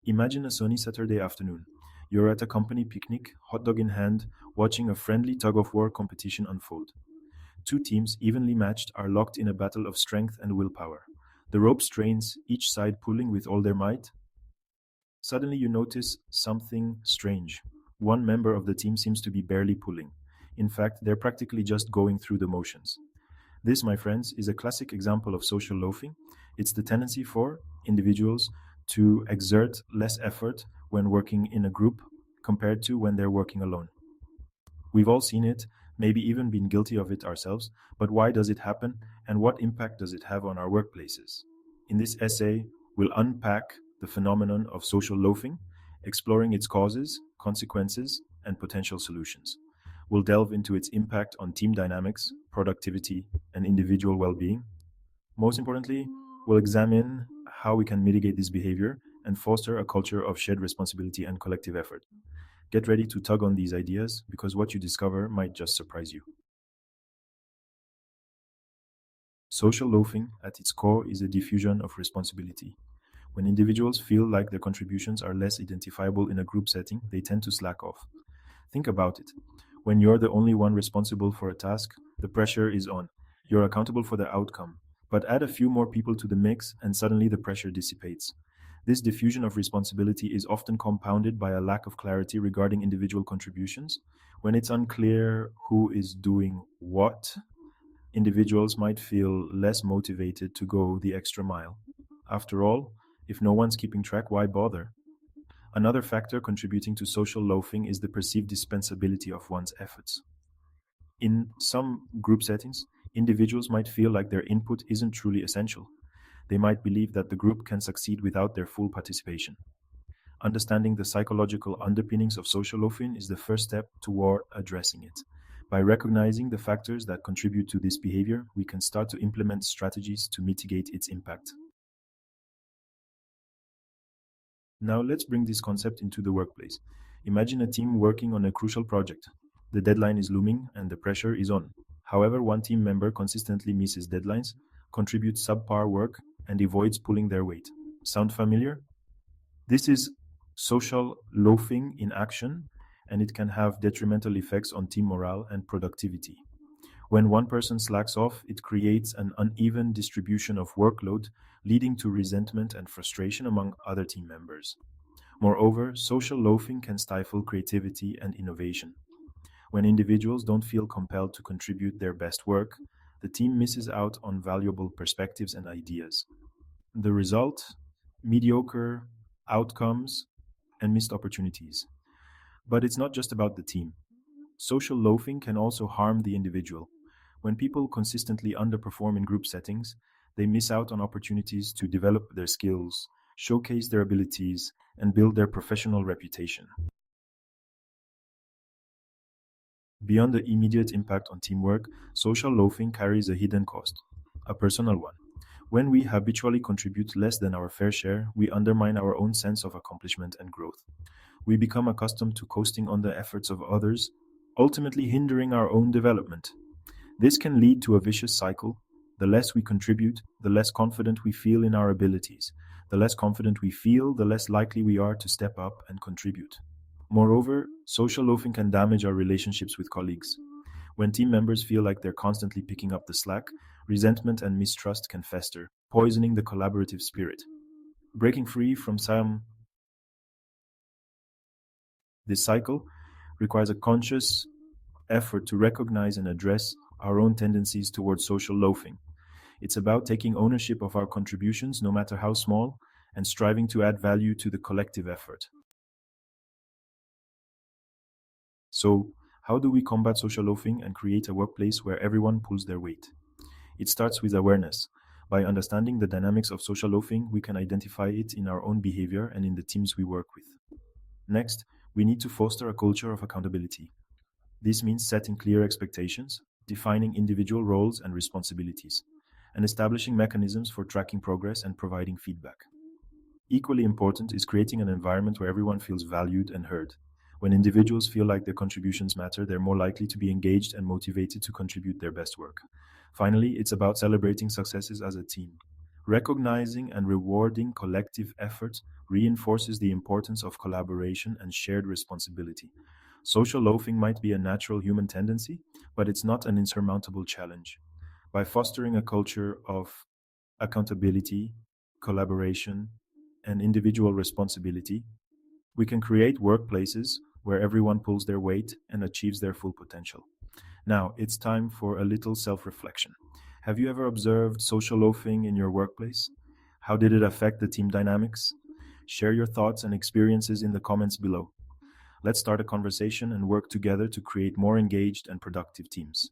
Imagine a sunny Saturday afternoon. You're at a company picnic, hot dog in hand, watching a friendly tug of war competition unfold. Two teams, evenly matched, are locked in a battle of strength and willpower. The rope strains, each side pulling with all their might. Suddenly, you notice something strange. One member of the team seems to be barely pulling. In fact, they're practically just going through the motions. This, my friends, is a classic example of social loafing. It's the tendency for individuals to exert less effort when working in a group compared to when they're working alone. We've all seen it, maybe even been guilty of it ourselves, but why does it happen and what impact does it have on our workplaces? In this essay, we'll unpack the phenomenon of social loafing, exploring its causes, consequences, and potential solutions. We'll delve into its impact on team dynamics, productivity, and individual well being. Most importantly, we'll examine how we can mitigate this behavior and foster a culture of shared responsibility and collective effort. Get ready to tug on these ideas because what you discover might just surprise you. Social loafing, at its core, is a diffusion of responsibility. When individuals feel like their contributions are less identifiable in a group setting, they tend to slack off. Think about it. When you're the only one responsible for a task, the pressure is on. You're accountable for the outcome. But add a few more people to the mix, and suddenly the pressure dissipates. This diffusion of responsibility is often compounded by a lack of clarity regarding individual contributions. When it's unclear who is doing what, individuals might feel less motivated to go the extra mile. After all, if no one's keeping track, why bother? Another factor contributing to social loafing is the perceived dispensability of one's efforts. In some group settings, individuals might feel like their input isn't truly essential. They might believe that the group can succeed without their full participation. Understanding the psychological underpinnings of social loafing is the first step toward addressing it. By recognizing the factors that contribute to this behavior, we can start to implement strategies to mitigate its impact. Now let's bring this concept into the workplace. Imagine a team working on a crucial project. The deadline is looming and the pressure is on. However, one team member consistently misses deadlines, contributes subpar work, and avoids pulling their weight. Sound familiar? This is social loafing in action, and it can have detrimental effects on team morale and productivity. When one person slacks off, it creates an uneven distribution of workload, leading to resentment and frustration among other team members. Moreover, social loafing can stifle creativity and innovation. When individuals don't feel compelled to contribute their best work, the team misses out on valuable perspectives and ideas. The result? Mediocre outcomes and missed opportunities. But it's not just about the team. Social loafing can also harm the individual. When people consistently underperform in group settings, they miss out on opportunities to develop their skills, showcase their abilities, and build their professional reputation. Beyond the immediate impact on teamwork, social loafing carries a hidden cost, a personal one. When we habitually contribute less than our fair share, we undermine our own sense of accomplishment and growth. We become accustomed to coasting on the efforts of others, ultimately hindering our own development. This can lead to a vicious cycle. The less we contribute, the less confident we feel in our abilities. The less confident we feel, the less likely we are to step up and contribute. Moreover, social loafing can damage our relationships with colleagues. When team members feel like they're constantly picking up the slack, resentment and mistrust can fester, poisoning the collaborative spirit. Breaking free from some this cycle requires a conscious effort to recognize and address our own tendencies towards social loafing. It's about taking ownership of our contributions, no matter how small, and striving to add value to the collective effort. So, how do we combat social loafing and create a workplace where everyone pulls their weight? It starts with awareness. By understanding the dynamics of social loafing, we can identify it in our own behavior and in the teams we work with. Next, we need to foster a culture of accountability. This means setting clear expectations, defining individual roles and responsibilities, and establishing mechanisms for tracking progress and providing feedback. Equally important is creating an environment where everyone feels valued and heard. When individuals feel like their contributions matter, they're more likely to be engaged and motivated to contribute their best work. Finally, it's about celebrating successes as a team. Recognizing and rewarding collective effort reinforces the importance of collaboration and shared responsibility. Social loafing might be a natural human tendency, but it's not an insurmountable challenge. By fostering a culture of accountability, collaboration, and individual responsibility, we can create workplaces where everyone pulls their weight and achieves their full potential. Now, it's time for a little self reflection. Have you ever observed social loafing in your workplace? How did it affect the team dynamics? Share your thoughts and experiences in the comments below. Let's start a conversation and work together to create more engaged and productive teams.